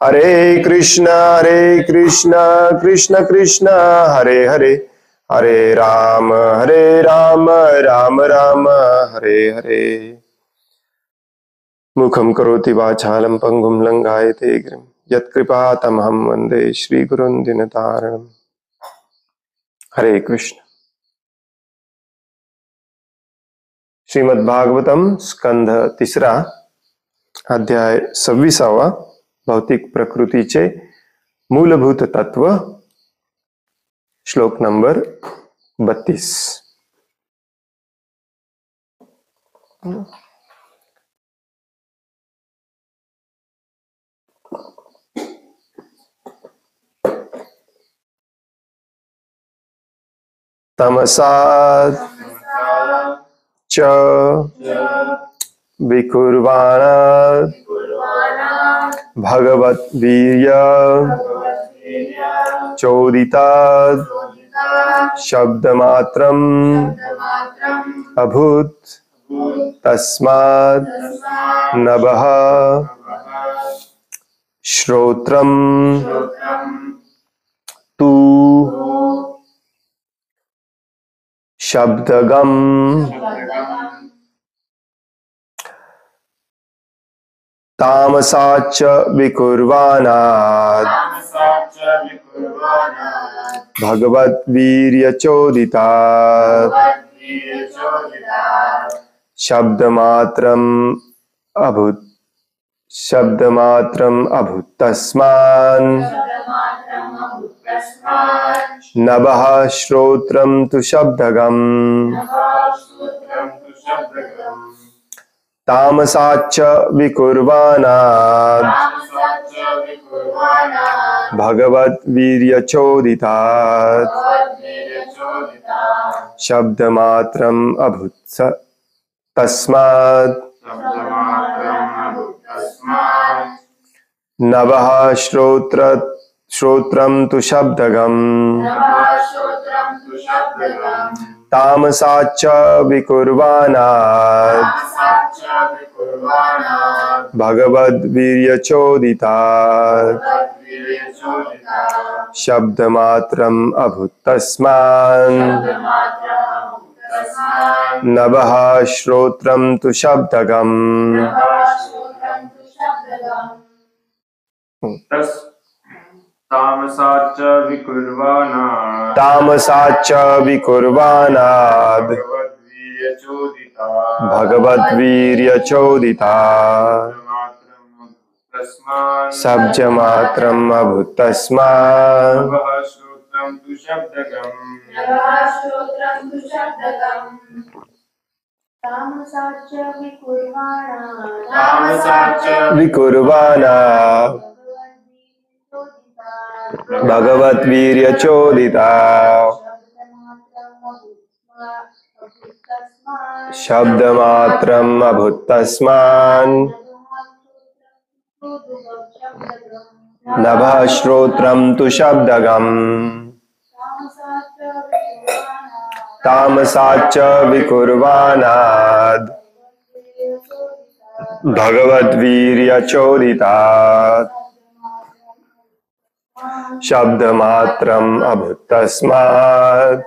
हरे कृष्ण कृष्ण कृष्ण हरे हरे, हरे राम राम राम हरे हरे। मुखं करोति वाचालं पंगुं लंघायते गिरिं, यत्कृपातमहं वन्दे श्रीगुरुं दीनतारिणम्। हरे कृष्ण। श्रीमद्भागवतम स्कंध तिसरा, अध्याय 26, भौतिक प्रकृतीचे मूलभूत तत्व, श्लोक नंबर 32। तमसात् च विकुर्वाणात् भगवद्वीर्य चोदितात् शब्दमात्रम् अभूत् तस्मात् नभः श्रोत्रम् तु शब्दगम् तामसाच्च विकुर्वाणात् भगवद्वीर्यचोदितात् शब्दमात्रम् अभूत् तस्मात् नभः श्रोत्रं तु शब्दगम् तामसाच्च विकुर्वाणात् भगवद्वीर्यचोदितात् शब्दमात्रम् अभूत् तस्मात् नभः श्रोत्रं तु शब्दगम् तामसाच्च विकुर्वाणात् भगवद्वीर्यचोदितात् शब्दमात्रम् अभूत् तस्मात् नभः श्रोत्रं तु शब्दगम् तामसाच्च विकुर्वाणात् भगवद्वीर्यचोदितात् शब्दमात्रम् अभूत् तस्मात् विकुर्वाणात् भगवद्वीर्यचोदितात् शब्दमात्रम् अभूत् तस्मात् नभः श्रोत्रं तु शब्दगम् तामसाच्च विकुर्वाणात् भगवद्वीर्यचोदितात् शब्दमात्रम् अभूत् तस्मात्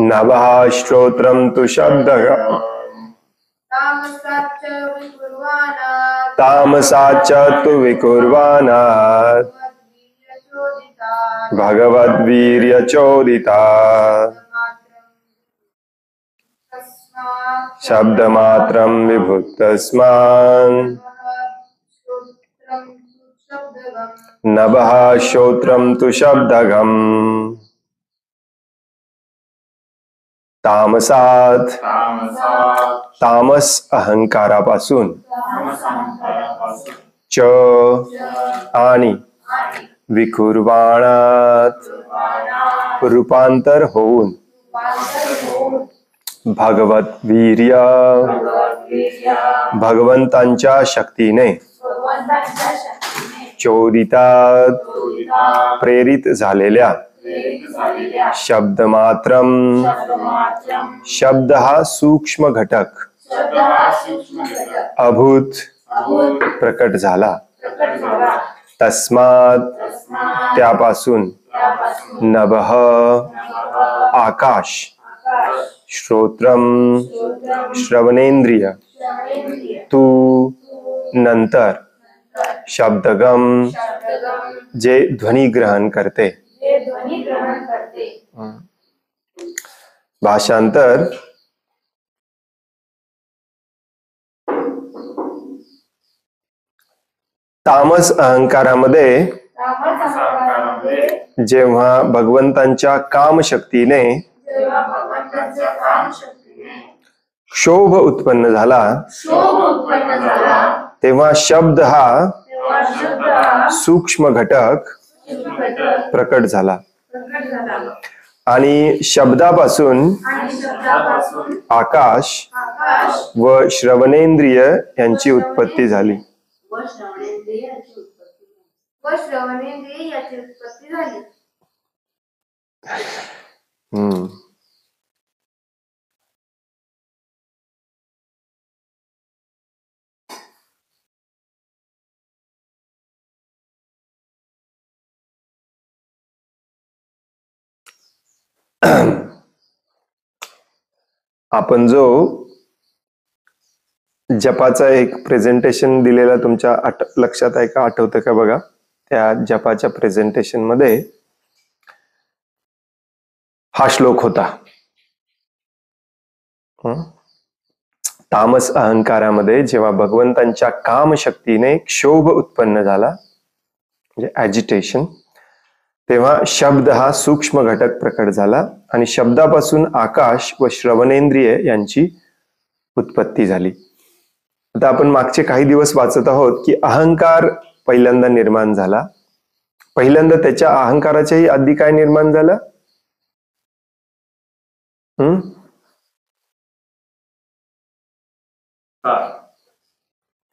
नभः श्रोत्रं तु शब्दगम् तामसाच्च तु विकुर्वाणात् भगवद्वीर्यचोदितात् शब्दमात्रम् विभूत् तस्मात् नभः श्रोत्रं तु शब्दगम् तामसात् तामस अहंकारापासून च आणि विकुर्वाणात् रूपांतर होऊन भगवद्वीर्य भगवंतांच्या शक्तीने चोदितात् प्रेरित झालेल्या शब्दमात्रम शब्द हा सूक्ष्म घटक अभूत प्रकट झाला. तस्मात् त्यापासून नभः आकाश, श्रोत्रम श्रवणेंद्रिय, तू नंतर शब्दगम जे ध्वनी ग्रहण करते. भाषांतर. तामस अहंकारामध्ये जेव्हा भगवंतांच्या कामशक्तीने क्षोभ उत्पन्न झाला, तेव्हा शब्द हा सूक्ष्म घटक प्रकट झाला आणि शब्दापासून आकाश व श्रवणेंद्रिय यांची उत्पत्ती झाली. आपण जो जपाचा एक प्रेझेंटेशन दिलेला तुमच्या लक्षात आहे का, आठवतं का बघा. त्या जपाच्या प्रेझेंटेशन मध्ये हा श्लोक होता. तामस अहंकारामध्ये जेव्हा भगवंतांच्या कामशक्तीने क्षोभ उत्पन्न झाला, म्हणजे ॲजिटेशन, तेव्हा शब्द हा सूक्ष्म घटक प्रकट झाला आणि शब्दापासून आकाश व श्रवणेंद्रिय यांची उत्पत्ती झाली. आता आपण मागचे काही दिवस वाचत आहोत की अहंकार पहिल्यांदा निर्माण झाला. पहिल्यांदा त्याच्या अहंकाराच्याही आधी काय निर्माण झालं?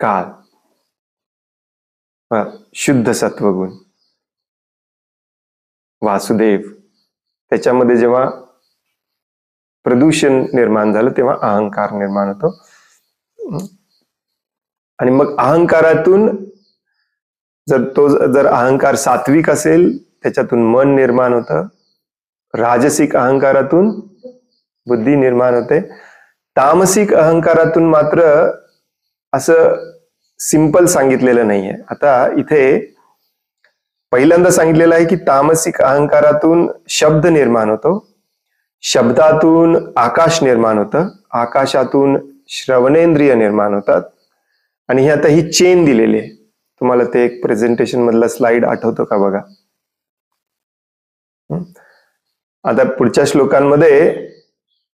काल. शुद्ध सत्वगुण वासुदेव, त्याच्यामध्ये जेव्हा प्रदूषण निर्माण झालं तेव्हा अहंकार निर्माण होतो. आणि मग अहंकारातून जर अहंकार सात्विक असेल त्याच्यातून मन निर्माण होतं. राजसिक अहंकारातून बुद्धी निर्माण होते. तामसिक अहंकारातून मात्र असं सिंपल सांगितलेलं नाहीये. आता इथे पहिल्यांदा सांगितलेलं आहे की तामसिक अहंकारातून शब्द निर्माण होतो, शब्दातून आकाश निर्माण होतं, आकाशातून श्रवणेंद्रिय निर्माण होतात. आणि ही आता ही चेन दिलेली आहे. तुम्हाला ते एक प्रेझेंटेशन मधला स्लाइड आठवतो का बघा. आता पुढच्या श्लोकांमध्ये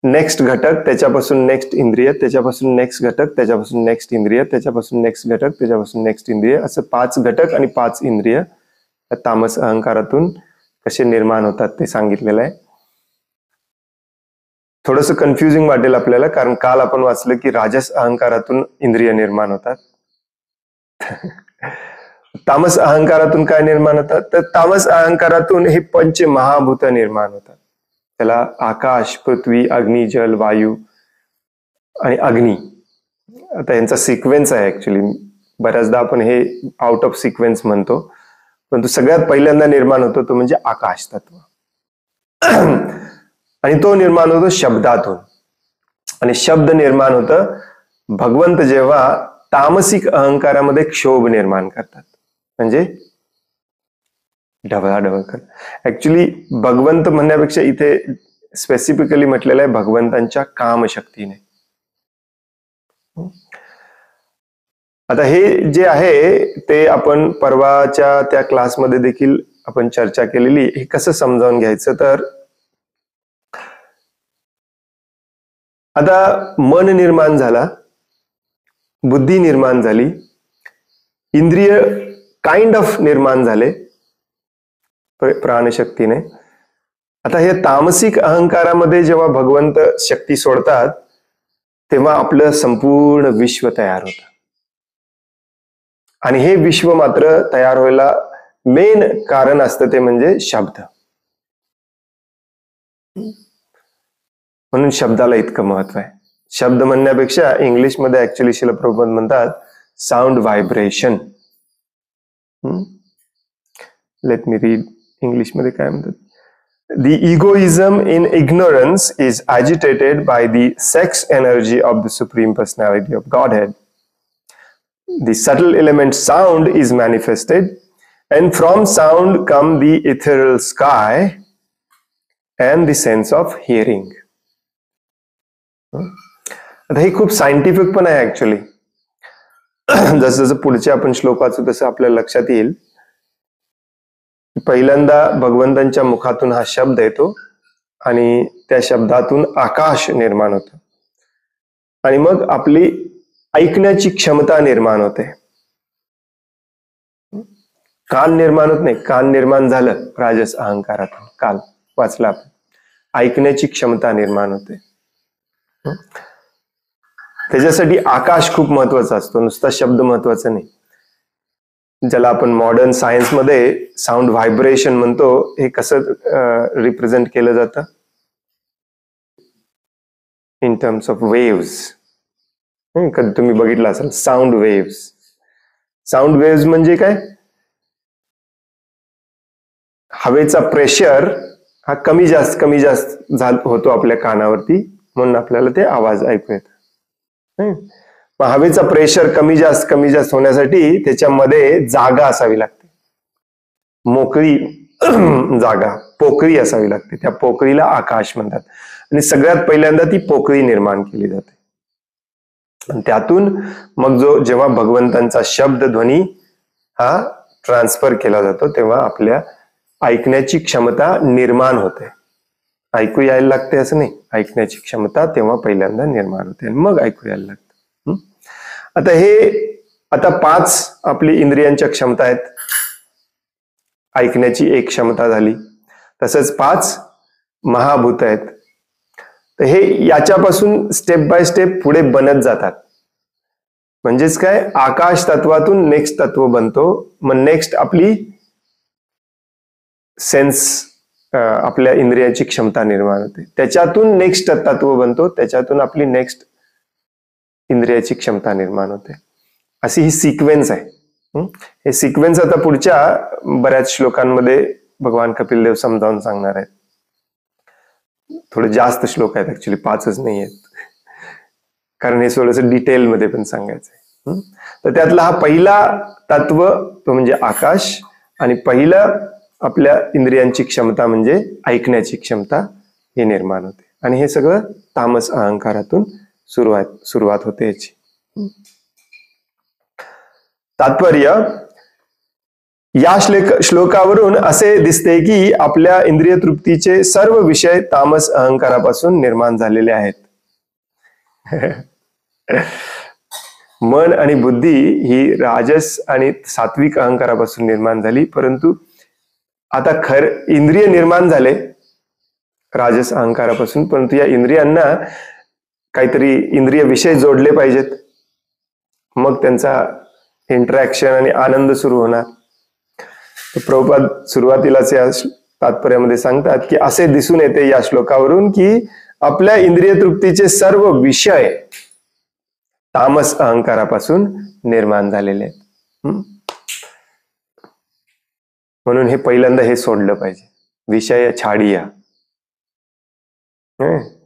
नेक्स्ट घटक, त्याच्यापासून नेक्स्ट इंद्रिय, त्याच्यापासून नेक्स्ट घटक, त्याच्यापासून नेक्स्ट इंद्रिय, त्याच्यापासून नेक्स्ट घटक, त्याच्यापासून नेक्स्ट इंद्रिय, असं 5 घटक आणि 5 इंद्रिय तामस अहंकारातून कसे निर्माण होतात ते सांगितलेलं आहे. थोडंसं कन्फ्युजिंग वाटेल आपल्याला, कारण काल आपण वाचलं की राजस अहंकारातून इंद्रिय निर्माण होतात. तामस अहंकारातून काय निर्माण होतात? तर तामस अहंकारातून हे पंच महाभूत निर्माण होतात. त्याला आकाश, पृथ्वी, अग्नी, जल, वायू आणि अग्नी. आता यांचा सिक्वेन्स आहे ऍक्च्युली. बऱ्याचदा आपण हे आउट ऑफ सिक्वेन्स म्हणतो, परंतु सगळ्यात पहिल्यांदा निर्माण होतो तो म्हणजे आकाश तत्व. आणि तो निर्माण होतो शब्दातून. आणि शब्द निर्माण होतं भगवंत जेव्हा तामसिक अहंकारामध्ये क्षोभ निर्माण करतात, म्हणजे ढवळाढवळ करतात. ऍक्च्युली भगवंत म्हणण्यापेक्षा इथे स्पेसिफिकली म्हटलेलं आहे भगवंतांच्या कामशक्तीने. आता हे जे आहे ते आपण परवाच्या त्या क्लासमध्ये देखील आपण चर्चा केलेली. हे कसं समजावून घ्यायचं, तर आता मन निर्माण झाला, बुद्धी निर्माण झाली, इंद्रिय काइंड ऑफ निर्माण झाले प्राणशक्तीने. आता हे तामसिक अहंकारामध्ये जेव्हा भगवंत शक्ती सोडतात तेव्हा आपलं संपूर्ण विश्व तयार होतं. आणि हे विश्व मात्र तयार व्हायला मेन कारण असतं ते म्हणजे शब्द. म्हणून शब्दाला इतकं महत्व आहे. शब्द म्हणण्यापेक्षा इंग्लिशमध्ये ऍक्च्युली श्रील प्रभुपाद म्हणतात sound vibration. Let me read English मध्ये काय म्हणतात. The egoism in ignorance is agitated by the sex energy of the Supreme Personality of Godhead. The subtle element sound is manifested, and from sound come the ethereal sky and the sense of hearing. आता हे खूप scientific पण आहे actually. जसं जसं पुढचे आपण श्लोक वाचू तसं आपल्या लक्षात येईल. पहिल्यांदा भगवंतांच्या मुखातून हा शब्द येतो आणि त्या शब्दातून आकाश निर्माण होतं आणि मग आपली ऐकण्याची क्षमता निर्माण होते. कान निर्माण होत नाही, कान निर्माण झालं राजस अहंकारातून, काल वाचला आपण. ऐकण्याची क्षमता निर्माण होते. त्याच्यासाठी आकाश खूप महत्वाचा असतो, नुसता शब्द महत्वाचा नाही. ज्याला आपण मॉडर्न सायन्स मध्ये साऊंड व्हायब्रेशन म्हणतो, हे कसं रिप्रेझेंट केलं जातं इन टर्म्स ऑफ वेव्स. कधी तुम्ही बघितलं असेल साऊंड वेव्स. साऊंड वेव्स म्हणजे काय, हवेचा प्रेशर हा कमी जास्त होतो आपल्या कानावरती, म्हणून आपल्याला ते आवाज ऐकू येतात. हवेचा प्रेशर कमी जास्त होण्यासाठी त्याच्यामध्ये जागा असावी लागते, मोकळी जागा, पोकळी असावी लागते. त्या पोकळीला आकाश म्हणतात. आणि सगळ्यात पहिल्यांदा ती पोकळी निर्माण केली जाते. आणि त्यातून मग जेव्हा भगवंतांचा शब्द ध्वनी हा ट्रान्सफर केला जातो तेव्हा आपल्या ऐकण्याची क्षमता निर्माण होते. ऐकू यायला लागते असं नाही, ऐकण्याची क्षमता तेव्हा पहिल्यांदा निर्माण होते आणि मग ऐकू यायला लागते. आता 5 आपली इंद्रियांच्या क्षमता आहेत. ऐकण्याची एक क्षमता झाली, तसंच 5 महाभूत आहेत. तर हे याच्यापासून स्टेप बाय स्टेप पुढे बनत जातात. म्हणजेच काय, आकाश तत्वातून नेक्स्ट तत्व बनतो, मग नेक्स्ट आपली सेन्स, आपल्या इंद्रियाची क्षमता निर्माण होते, त्याच्यातून नेक्स्ट तत्व बनतो, त्याच्यातून आपली नेक्स्ट इंद्रियाची क्षमता निर्माण होते. अशी ही सिक्वेन्स आहे. हे सिक्वेन्स आता पुढच्या बऱ्याच श्लोकांमध्ये भगवान कपिल देव समजावून सांगणार आहेत. थोडे जास्त श्लोक आहेत ऍक्च्युली, 5च नाही आहेत, कारण हे थोडस डिटेलमध्ये पण सांगायचंय. तर त्यातला हा पहिला तत्व तो म्हणजे आकाश, आणि पहिलं आपल्या इंद्रियांची क्षमता म्हणजे ऐकण्याची क्षमता ही निर्माण होते. आणि हे सगळं तामस अहंकारातून सुरुवात होते याची. तात्पर्य, या श्लोकावरून असे दिसते की आपल्या इंद्रिय तृप्तीचे सर्व विषय तामस अहंकारापासून निर्माण झालेले आहेत. मन आणि बुद्धी ही राजस आणि सात्विक अहंकारापासून निर्माण झाली, परंतु आता इंद्रिय निर्माण झाले राजस अहंकारापासून, परंतु या इंद्रियांना काहीतरी इंद्रिय विषय जोडले पाहिजेत, मग त्यांचा इंटरॅक्शन आणि आनंद सुरू होणार. प्रभुपाद सुरुवातीलाच या तात्पर्यामध्ये सांगतात की असे दिसून येते या श्लोकावरून की आपल्या इंद्रिय तृप्तीचे सर्व विषय तामस अहंकारापासून निर्माण झालेले आहेत. म्हणून हे पहिल्यांदा हे सोडलं पाहिजे, विषय छाडिया.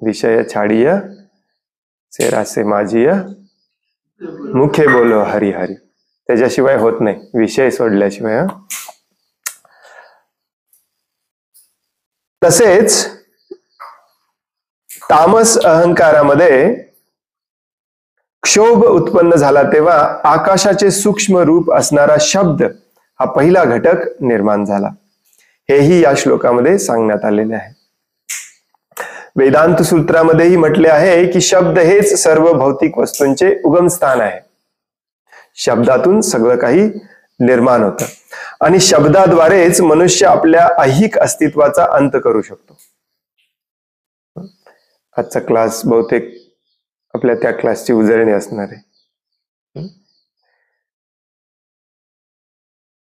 विषय छाडिया सेरासे माझिया मुखे बोलो हरी हरी. त्याच्याशिवाय होत नाही, विषय सोडल्याशिवाय. तसेच तामस अहंकारामध्ये क्षोभ उत्पन्न झाला तेव्हा आकाशाचे सूक्ष्म रूप असणारा शब्द हा पहिला घटक निर्माण झाला. हेही या श्लोकामध्ये सांगण्यात आलेले आहे. वेदांत सूत्रामध्येही म्हटले आहे की शब्द हेच सर्व भौतिक वस्तूंचे उगमस्थान आहे. शब्दातून सगळं काही निर्माण होतं आणि शब्दाद्वारेच मनुष्य आपल्या ऐहिक अस्तित्वाचा अंत करू शकतो. आजचा क्लास बहुतेक आपल्या त्या क्लासची उजळणी असणार आहे,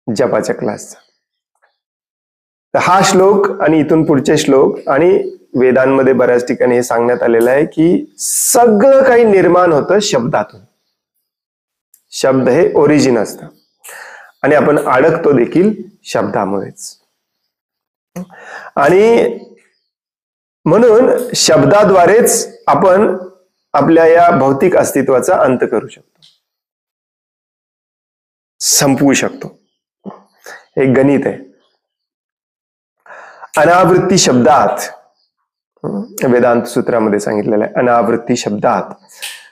जपाच्या क्लासचा. तर हा श्लोक आणि इथून पुढचे श्लोक आणि वेदांमध्ये बऱ्याच ठिकाणी हे सांगण्यात आलेलं आहे की सगळं काही निर्माण होतं शब्दातून. शब्द हे ओरिजिन असतं आणि आपण अडकतो देखील शब्दामुळेच. आणि म्हणून शब्दाद्वारेच आपण आपल्या या भौतिक अस्तित्वाचा अंत करू शकतो, संपवू शकतो. हे गणित आहे. अनावृत्ती शब्दात, वेदांत सूत्रामध्ये सांगितलेलं आहे, अनावृत्ती शब्दात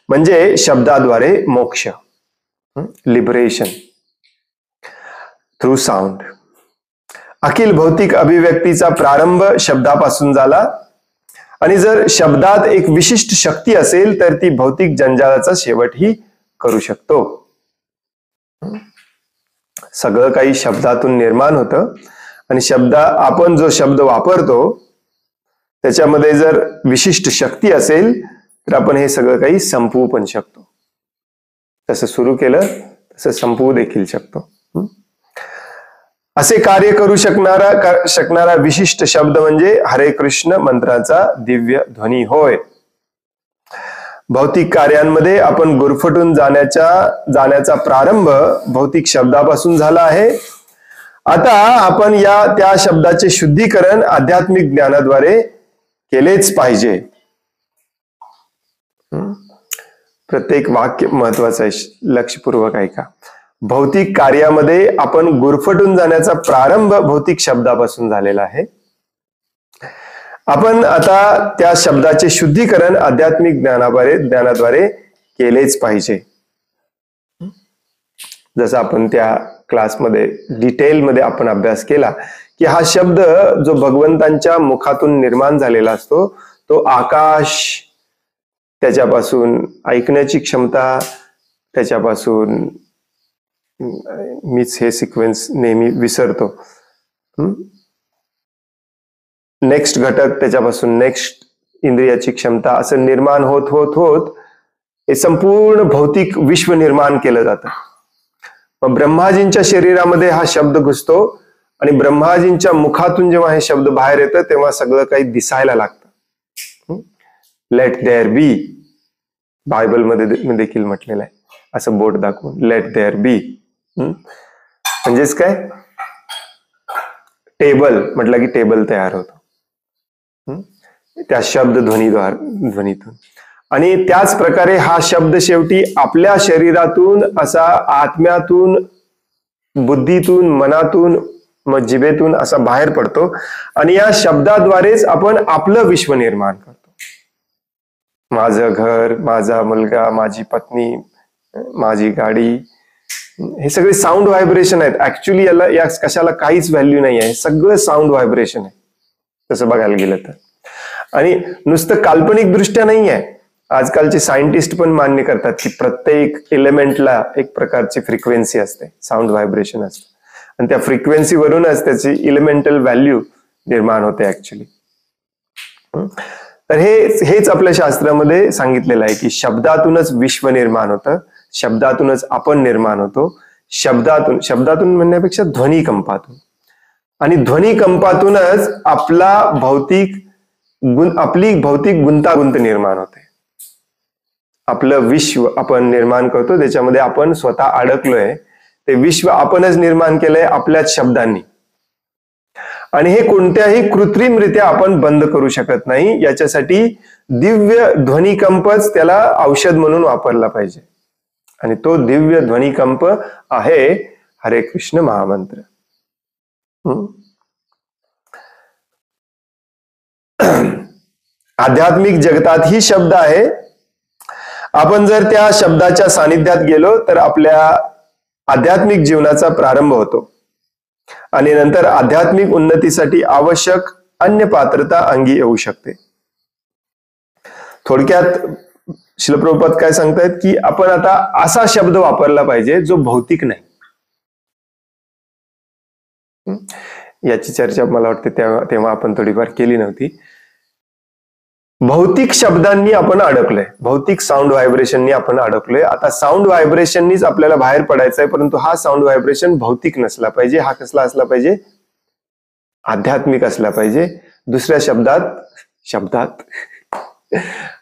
म्हणजे शब्दाद्वारे मोक्ष, लिबरेशन थ्रू साऊंड. अखिल भौतिक अभिव्यक्तीचा प्रारंभ शब्दापासून झाला आणि जर शब्दात एक विशिष्ट शक्ती असेल तर ती भौतिक जंजाळाचा शेवटही करू शकतो. सगळं काही शब्दातून निर्माण होतं आणि आपण जो शब्द वापरतो त्याच्यामध्ये जर विशिष्ट शक्ती असेल तर आपण हे सगळं काही संपवू पण शकतो. तसं सुरू केलं तसं संपवू देखील शकतो. असे कार्य करू शकणारा विशिष्ट शब्द म्हणजे हरे कृष्ण मंत्राचा दिव्य ध्वनी होय. भौतिक कार्यांमध्ये आपण गुरफटून जाण्याचा प्रारंभ भौतिक शब्दापासून झाला आहे. आता आपण त्या शब्दाचे शुद्धीकरण आध्यात्मिक ज्ञानाद्वारे केलेच पाहिजे. प्रत्येक वाक्य महत्वाचं आहे, लक्षपूर्वक ऐका. भौतिक कार्यामध्ये आपण गुरफटून जाण्याचा प्रारंभ भौतिक शब्दापासून झालेला आहे. आपण आता त्या शब्दाचे शुद्धीकरण आध्यात्मिक ज्ञानाद्वारे केलेच पाहिजे. जसं आपण त्या क्लासमध्ये डिटेलमध्ये आपण अभ्यास केला की हा शब्द जो भगवंतांच्या मुखातून निर्माण झालेला असतो तो आकाश, त्याच्यापासून ऐकण्याची क्षमता, त्याच्यापासून मीच हे सिक्वेन्स नेहमी विसरतो, नेक्स्ट घटक, त्याच्यापासून नेक्स्ट इंद्रियाची क्षमता, असं निर्माण होत होत होत हे संपूर्ण भौतिक विश्व निर्माण केलं जातं. मग ब्रह्माजींच्या शरीरामध्ये हा शब्द घुसतो आणि ब्रह्माजींच्या मुखातून जेव्हा हे शब्द बाहेर येतं तेव्हा सगळं काही दिसायला लागतं. लेट देअर बी, बायबलमध्ये देखील म्हटलेलं आहे असं बोट दाखवून, लेट देअर बी. म्हणजेच काय, टेबल म्हटलं की टेबल तयार होतो त्या शब्द ध्वनीतून. आणि त्याच प्रकारे हा शब्द शेवटी आपल्या शरीरातून असा आत्म्यातून, बुद्धीतून, मनातून, मग जिभेतून असा बाहेर पडतो आणि या शब्दाद्वारेच आपण आपलं विश्व निर्माण करतो. माझं घर, माझा मुलगा, माझी पत्नी, माझी गाडी, हे सगळे साऊंड व्हायब्रेशन आहेत. ऍक्च्युली या कशाला काहीच व्हॅल्यू नाही आहे, सगळं साऊंड व्हायब्रेशन आहे तसं बघायला गेलं तर. आणि नुसतं काल्पनिक दृष्ट्या नाही आहे, आजकालचे सायंटिस्ट पण मान्य करतात की प्रत्येक एलिमेंटला एक प्रकारची फ्रिक्वेन्सी असते, साऊंड व्हायब्रेशन असते आणि त्या फ्रिक्वेन्सीवरूनच त्याची इलेमेंटल व्हॅल्यू निर्माण होते ऍक्च्युली. तर हेच आपल्या शास्त्रामध्ये सांगितलेलं आहे की शब्दातूनच विश्व निर्माण होतं, शब्दातूनच आपण निर्माण होतो. शब्दातून म्हणण्यापेक्षा ध्वनिकंपातून, आणि ध्वनिकंपातूनच आपली भौतिक गुंतागुंत निर्माण होते. आपलं विश्व आपण निर्माण करतो, त्याच्यामध्ये आपण स्वतः अडकलोय. ते विश्व आपणच निर्माण केलंय आपल्याच शब्दांनी, आणि हे कोणत्याही कृत्रिमरित्या आपण बंद करू शकत नाही. याच्यासाठी दिव्य ध्वनिकंपच त्याला औषध म्हणून वापरला पाहिजे, आणि तो दिव्य ध्वनिकंप आहे हरे कृष्ण महामंत्र. आध्यात्मिक जगतात ही शब्द आहे. आपण जर त्या शब्दाच्या सानिध्यात गेलो तर आपल्या आध्यात्मिक जीवनाचा प्रारंभ होतो आणि नंतर आध्यात्मिक उन्नतीसाठी आवश्यक अन्य पात्रता अंगी येऊ शकते. थोडक्यात श्रील प्रभुपाद काय सांगतायत की आपण आता असा शब्द वापरला पाहिजे जो भौतिक नाही. याची चर्चा मला वाटते तेव्हा आपण थोडीफार केली नव्हती. भौतिक शब्दांनी आपण अडकलोय, भौतिक साऊंड व्हायब्रेशननी आपण अडकलोय. आता साऊंड व्हायब्रेशननीच आपल्याला बाहेर पडायचंय, परंतु हा साऊंड व्हायब्रेशन भौतिक नसला पाहिजे. हा कसला असला पाहिजे, आध्यात्मिक असला पाहिजे. दुसऱ्या शब्दात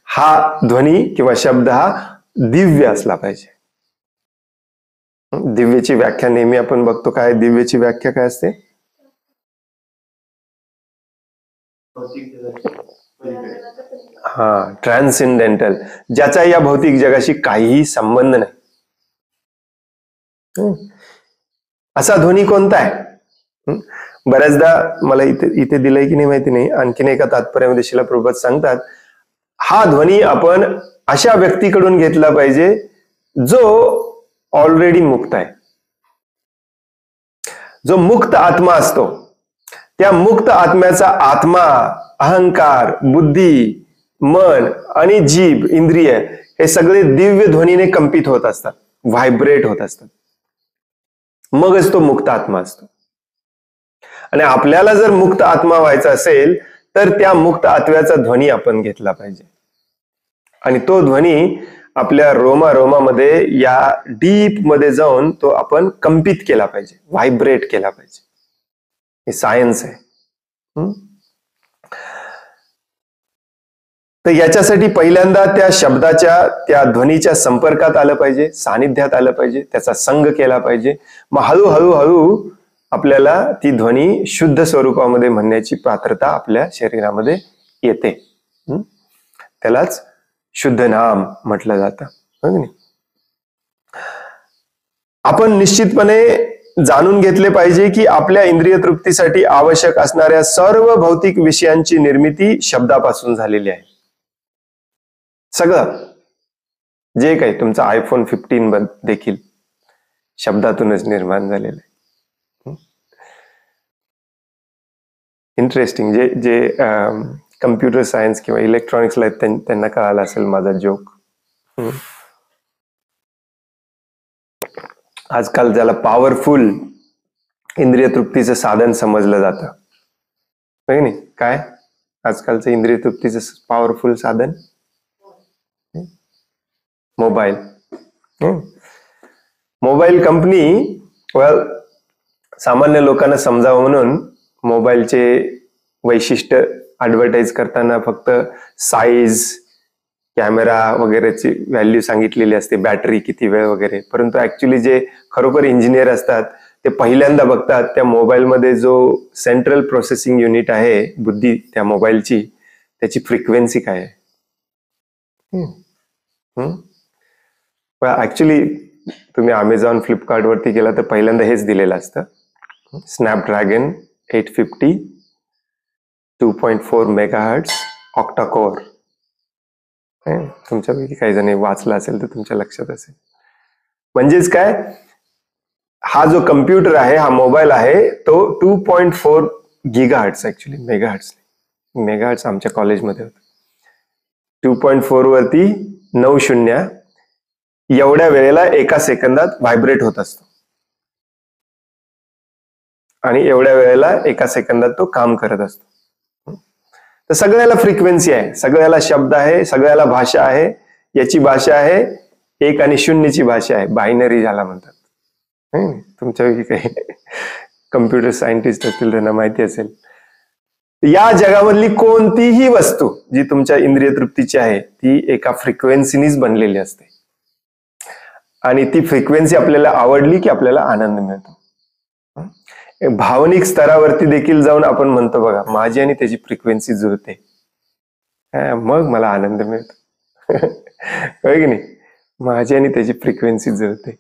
हा ध्वनी किंवा शब्द हा दिव्य असला पाहिजे. दिव्यची व्याख्या नेहमी आपण बघतो. काय दिव्यची व्याख्या काय असते? हा, ट्रान्सेंडेंटल, ज्याचा या भौतिक जगाशी काहीही संबंध नाही. असा ध्वनी कोणता आहे? बऱ्याचदा मला इथे दिलंय की नाही माहिती नाही, आणखीन एका तात्पर्यामध्ये शिला प्रभुपाद सांगतात, हा ध्वनी आपण अशा व्यक्तीकडून घेतला पाहिजे जो ऑलरेडी मुक्त आहे. जो मुक्त आत्मा असतो, त्या मुक्त आत्म्याचा आत्मा, अहंकार, बुद्धी, मन आणि जीभ, इंद्रिय हे सगळे दिव्य ध्वनीने कंपित होत असतात, व्हायब्रेट होत असतात. मगच तो मुक्त आत्मा असतो. आणि आपल्याला जर मुक्त आत्मा व्हायचा असेल तर त्या मुक्त आत्म्याचा ध्वनी आपण घेतला पाहिजे. आणि तो ध्वनी आपल्या रोमामध्ये, या डीप मध्ये जाऊन तो आपण कंपित केला पाहिजे, व्हायब्रेट केला पाहिजे. हे सायन्स आहे. तर याच्यासाठी पहिल्यांदा त्या शब्दाच्या, त्या ध्वनीच्या संपर्कात आलं पाहिजे, सानिध्यात आलं पाहिजे, त्याचा संग केला पाहिजे. मग हळूहळू आपल्याला ती ध्वनी शुद्ध स्वरूपामध्ये म्हणण्याची पात्रता आपल्या शरीरामध्ये येते. त्यालाच शुद्ध नाम म्हटलं जातं. आपण निश्चितपणे जाणून घेतले पाहिजे की आपल्या इंद्रिय तृप्तीसाठी आवश्यक असणाऱ्या सर्व भौतिक विषयांची निर्मिती शब्दापासून झालेली आहे. सगळं जे काही तुमचा आयफोन 15 देखील शब्दातूनच निर्माण झालेलं आहे. इंटरेस्टिंग. जे कम्प्युटर सायन्स किंवा इलेक्ट्रॉनिक्सला आहेत त्यांना कळालं असेल माझा जोक. आजकाल ज्याला पॉवरफुल इंद्रिय तृप्तीचं साधन समजलं जातं, नाही काय आजकालचं इंद्रिय तृप्तीचं पॉवरफुल साधन? मोबाईल. मोबाईल कंपनी सामान्य लोकांना समजावं म्हणून मोबाईलचे वैशिष्ट्य ऍडव्हर्टाइज करताना फक्त साईज, कॅमेरा वगैरेची व्हॅल्यू सांगितलेली असते, बॅटरी किती वेळ वगैरे. परंतु ऍक्च्युली जे खरोखर इंजिनियर असतात ते पहिल्यांदा बघतात त्या मोबाईलमध्ये जो सेंट्रल प्रोसेसिंग युनिट आहे, बुद्धी त्या मोबाईलची, त्याची फ्रिक्वेन्सी काय आहे. ऍक्च्युली तुम्ही अमेझॉन, फ्लिपकार्ट वरती गेला तर पहिल्यांदा हेच दिलेलं असतं, स्नॅपड्रॅगन 850 2.4 मेगाहर्ट्झ ऑक्टा कोअर. तुमच्यापैकी काही जण वाचलं असेल तर तुमच्या लक्षात असेल. म्हणजेच काय, हा जो कम्प्युटर आहे, हा मोबाईल आहे, तो 2.4 गिगाहर्ट्झ, ऍक्च्युली मेगाहर्ट्झ नाही, मेगाहर्ट्झ आमच्या कॉलेजमध्ये होतं. 2.4 वरती 9 शून्य एवढ्या वेळेला एका सेकंदात व्हायब्रेट होत असतो आणि एवढ्या वेळेला एका सेकंदात तो काम करत असतो. तर सगळ्याला फ्रिक्वेन्सी आहे, सगळ्याला शब्द आहे, सगळ्याला भाषा आहे. याची भाषा आहे 1 आणि 0ची भाषा आहे, बायनरी ज्याला म्हणतात. तुमच्यापैकी काही कम्प्युटर सायंटिस्ट असतील त्यांना माहिती असेल. या जगामधली कोणतीही वस्तू जी तुमच्या इंद्रिय तृप्तीची आहे ती एका फ्रिक्वेन्सीनीच बनलेली असते. आणि ती फ्रिक्वेन्सी आपल्याला आवडली की आपल्याला आनंद मिळतो. भावनिक स्तरावरती देखील जाऊन आपण म्हणतो बघा, माझी आणि त्याची फ्रिक्वेन्सी जुळते, मग मला आनंद मिळतो. होय की नाही? माझी आणि त्याची फ्रिक्वेन्सी जुळते.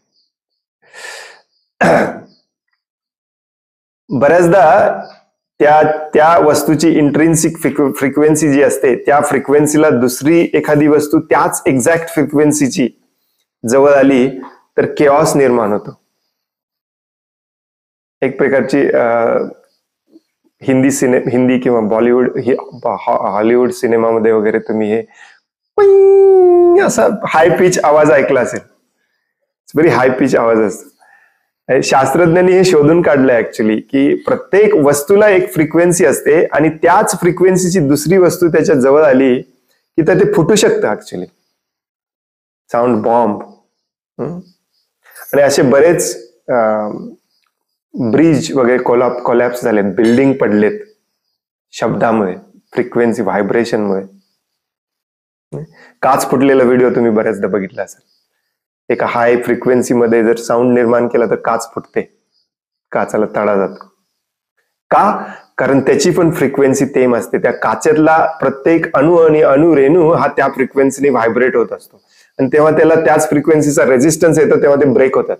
बऱ्याचदा त्या वस्तूची इंट्रिन्सिक फ्रिक्वेन्सी जी असते त्या फ्रिक्वेन्सीला दुसरी एखादी वस्तू त्याच एक्झॅक्ट फ्रिक्वेन्सीची जवळ आली तर केऑस निर्माण होतो. एक प्रकारची हिंदी किंवा बॉलिवूड, हॉलिवूड सिनेमामध्ये वगैरे तुम्ही हे असा हाय पिच आवाज ऐकला असेल. व्हेरी हाय पिच आवाज असतो. शास्त्रज्ञांनी हे शोधून काढलंय ऍक्च्युली की प्रत्येक वस्तूला एक फ्रिक्वेन्सी असते आणि त्याच फ्रिक्वेन्सीची दुसरी वस्तू त्याच्या जवळ आली की तर ते फुटू शकतं ऍक्च्युली, साऊंड बॉम्ब. आणि असे बरेच ब्रिज वगैरे कोलॅप्स झालेत, बिल्डिंग पडलेत शब्दामुळे, फ्रिक्वेन्सी व्हायब्रेशनमुळे. काच फुटलेला व्हिडिओ तुम्ही बऱ्याचदा बघितला असेल. एका हाय फ्रिक्वेन्सीमध्ये जर साऊंड निर्माण केला तर काच फुटते, काचाला तडा जातो. का? कारण त्याची पण फ्रिक्वेन्सी सेम असते. त्या काचेतला प्रत्येक अणू आणि अणुरेणू हा त्या फ्रिक्वेन्सीने व्हायब्रेट होत असतो आणि तेव्हा त्याला त्याच फ्रिक्वेन्सीचा रेझिस्टन्स येतो, तेव्हा ते ब्रेक होतात.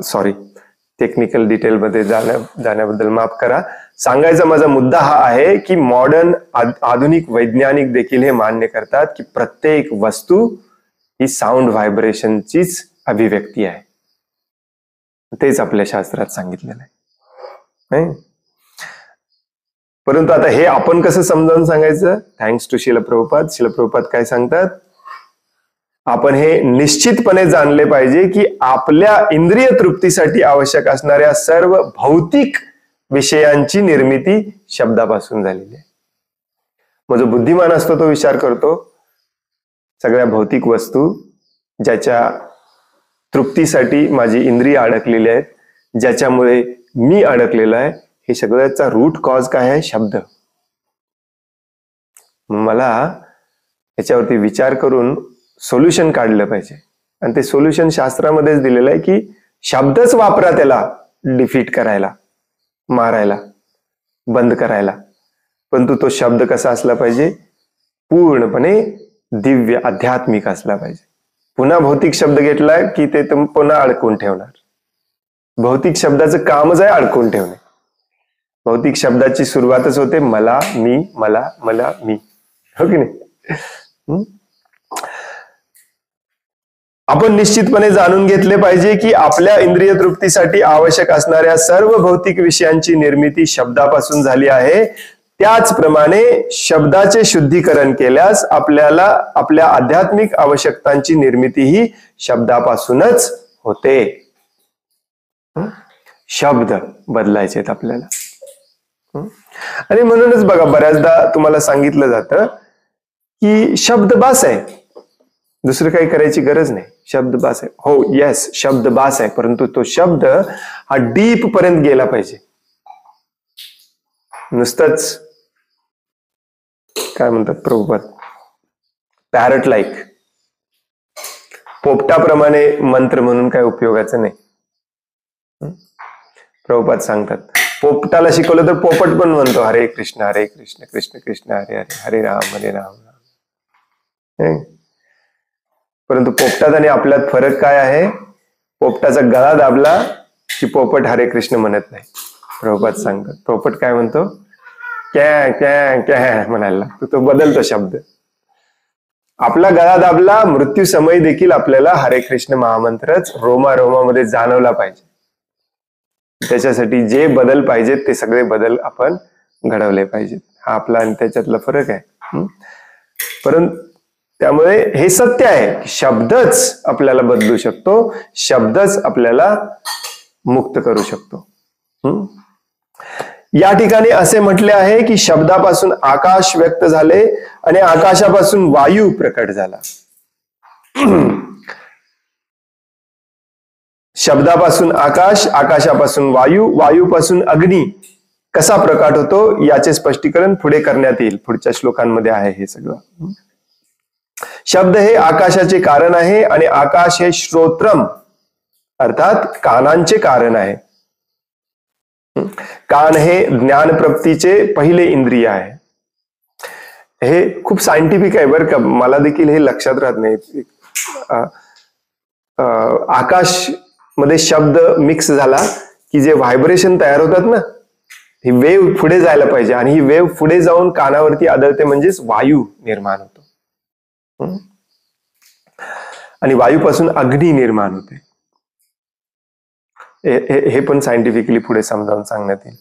सॉरी, टेक्निकल डिटेलमध्ये जाण्याबद्दल माफ करा. सांगायचा माझा मुद्दा हा आहे की मॉडर्न आधुनिक वैज्ञानिक देखील हे मान्य करतात की प्रत्येक वस्तू ही साऊंड व्हायब्रेशनचीच अभिव्यक्ती आहे. तेच आपल्या शास्त्रात सांगितलेलं आहे. परंतु आता हे आपण कसं समजावून सांगायचं? थँक्स टू शिल प्रभुपाद. शिल प्रभुपाद काय सांगतात? आपण हे निश्चितपणे जाणले पाहिजे की आपल्या इंद्रिय तृप्तीसाठी आवश्यक असणाऱ्या सर्व भौतिक विषयांची निर्मिती शब्दापासून झालेली आहे. मग जो बुद्धिमान असतो तो विचार करतो सगळ्या भौतिक वस्तू ज्याच्या तृप्तीसाठी माझी इंद्रिय अडकलेली आहेत, ज्याच्यामुळे मी अडकलेलो आहे, हे सगळ्याचा रूट कॉज काय आहे? शब्द. मला याच्यावरती विचार करून सोल्युशन काढलं पाहिजे आणि ते सोल्युशन शास्त्रामध्येच दिलेलं आहे की शब्दच वापरा त्याला डिफीट करायला, मारायला, बंद करायला. परंतु तो शब्द कसा असला पाहिजे? पूर्णपणे दिव्य आध्यात्मिक असला पाहिजे. पुन्हा भौतिक शब्द घेतला की ते पुन्हा अडकून ठेवणार. भौतिक शब्दाचं कामच आहे अडकून ठेवणे. भौतिक शब्दाची सुरुवातच होते मला, मी, मला, मला, मी. हो की नाही? आपण निश्चितपणे जाणून घेतले पाहिजे की आपल्या इंद्रिय तृप्तीसाठी आवश्यक असणाऱ्या सर्व भौतिक विषयांची निर्मिती शब्दापासून झाली आहे. त्याचप्रमाणे शब्दाचे शुद्धीकरण केल्यास आपल्याला आपल्या आध्यात्मिक आवश्यकतांची निर्मिती ही शब्दापासूनच होते. शब्द बदलायचे आहेत आपल्याला. आणि म्हणूनच बघा बऱ्याचदा तुम्हाला सांगितलं जातं की शब्द बास आहे, दुसरं काही करायची गरज नाही. शब्द बास आहे. हो, येस, शब्द बास आहे, परंतु तो शब्द हा डीप पर्यंत गेला पाहिजे. नुसतंच काय म्हणतात प्रभुपाद, पॅरट लाईक, पोपटाप्रमाणे मंत्र म्हणून काय उपयोगाचं नाही. प्रभुपाद सांगतात पोपटाला शिकवलं तर पोपट पण म्हणतो हरे कृष्ण कृष्ण कृष्ण हरे हरे, हरे राम राम. परंतु पोपटात आणि आपल्यात फरक काय आहे? पोपटाचा गळा दाबला की पोपट हरे कृष्ण म्हणत नाही. प्रभुपाद सांगतात पोपट काय म्हणतो? कॅ कॅ कॅ म्हणायला लागतो. तो बदलतो शब्द. आपला गळा दाबला मृत्यू समय देखील आपल्याला हरे कृष्ण महामंत्रच रोमा रोमामध्ये जाणवला पाहिजे. त्याच्यासाठी जे बदल पाहिजेत ते सगळे बदल आपण घडवले पाहिजेत. हा आपला आणि त्याच्यातला फरक आहे. परंतु त्यामुळे हे सत्य आहे, शब्दच आपल्याला बदलू शकतो, शब्दच आपल्याला मुक्त करू शकतो. या ठिकाणी असे म्हटले आहे की शब्दापासून आकाश व्यक्त झाले आणि आकाशापासून वायू प्रकट झाला. शब्दापासून आकाश, आकाशापासून वायू, वायूपासून अग्नी कसा प्रकट होतो याचे स्पष्टीकरण पुढे करण्यात येईल. पुढच्या श्लोकांमध्ये आहे हे सगळं. शब्द हे आकाशाचे कारण आहे आणि आकाश हे श्रोत्रम अर्थात कानांचे कारण आहे. कान हे ज्ञानप्राप्तीचे पहिले इंद्रिय आहे. हे खूप सायंटिफिक आहे बरं का, मला देखील हे लक्षात राहत नाही. आकाश मध्ये शब्द मिक्स झाला की जे व्हायब्रेशन तयार होतात ना, ही वेव्ह पुढे जायला पाहिजे आणि ही वेव्ह पुढे जाऊन कानावरती आदळते, म्हणजेच वायू निर्माण होतो. आणि वायूपासून अग्नी निर्माण होते. हे पण सायंटिफिकली पुढे समजावून सांगण्यात येईल.